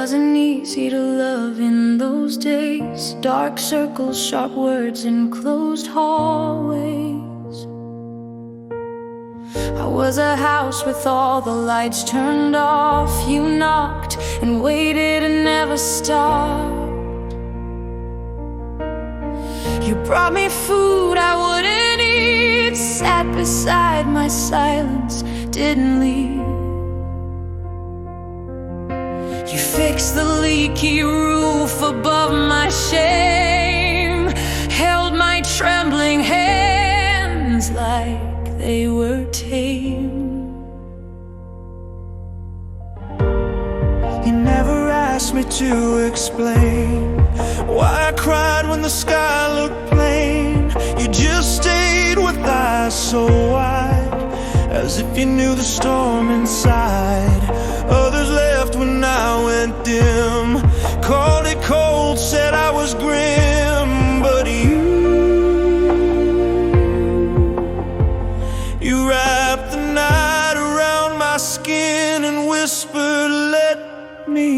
wasn't easy to love in those days. Dark circles, sharp words, and closed hallways. I was a house with all the lights turned off. You knocked and waited and never stopped. You brought me food I wouldn't eat, sat beside my silence, didn't leave. You fixed the leaky roof above my shame, held my trembling hands like they were tame. You never asked me to explain why I cried when the sky looked plain. You just stayed with eyes so wide, as if you knew the storm inside. Others left when I went dim, called it cold, said I was grim. But you wrapped the night around my skin and whispered, let me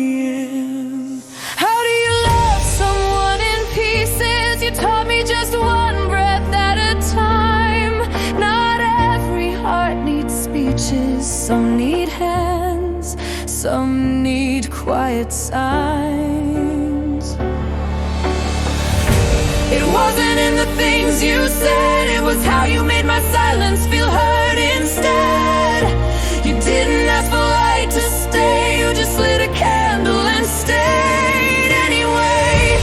in. How do you love someone in pieces? You taught me just one breath at a time. Not every heart needs speeches. Some need hands, some need quiet signs. It wasn't in the things you said, it was how you made my silence feel heard instead. You didn't ask for light to stay, you just lit a candle and stayed anyway.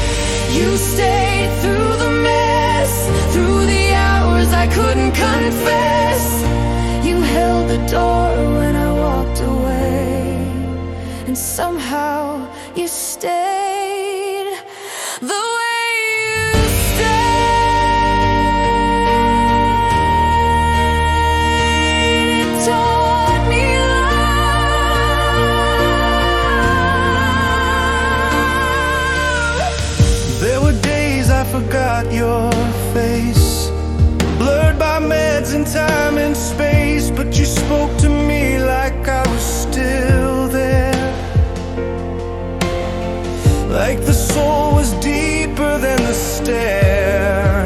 You stayed through the mess, through the hours I couldn't confess. You held the door when I walked away, and somehow you stayed the way you stayed. It taught me love. There were days I forgot your face, blurred by meds and time and space, but you spoke to me like I was still there, like the soul was deeper than the stare.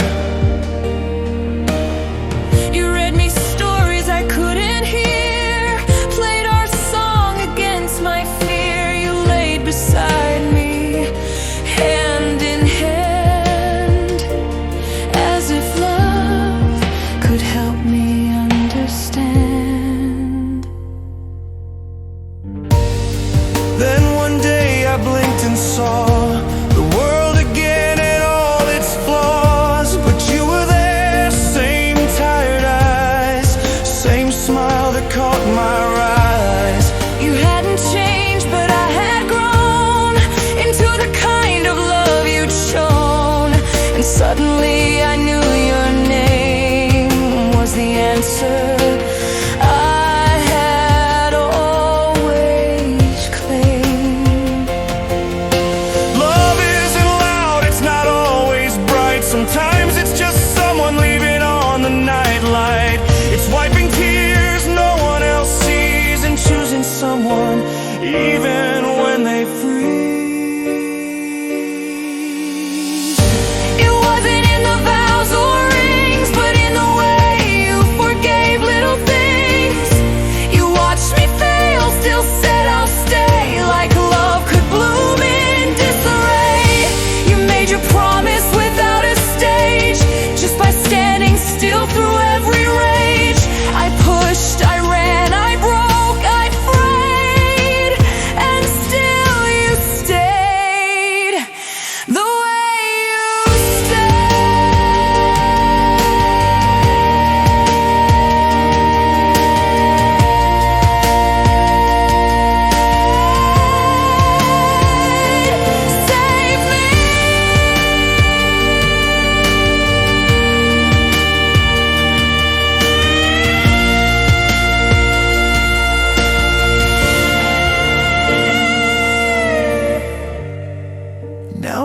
You read me stories I couldn't hear, played our song against my fear. You laid beside me, hand in hand, as if love could help me understand. Then one day I blinked and saw the world again and all its flaws.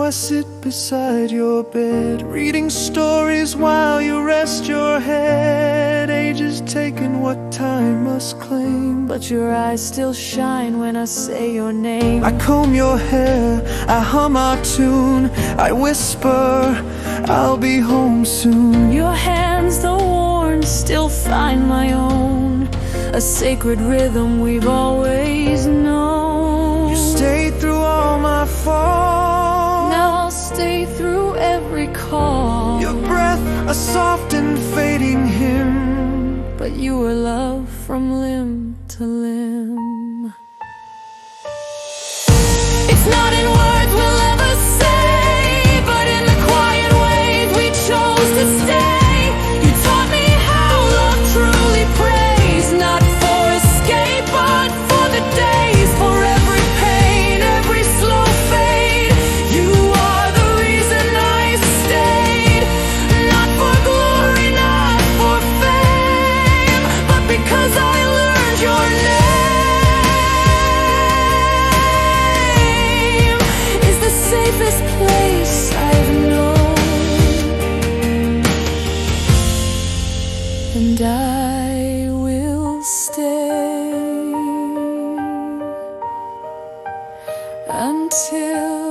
Now I sit beside your bed, reading stories while you rest your head. Age is taken what time must claim, but your eyes still shine when I say your name. I comb your hair, I hum our tune, I whisper, I'll be home soon. Your hands, though worn, still find my own, a sacred rhythm we've always known. You stayed through all my fall, now I'll stay through every call. Your breath, a soft and fading hymn, but you were love from limb to limb. It's not in words we'll ever say, but in the quiet ways we chose to stay. You taught me how love truly prays, not for escape, but for the days, for every pain, every slow fade. You are the reason I stayed, not for glory, not for fame, but because I learned your name. Safest place I've known, and I will stay until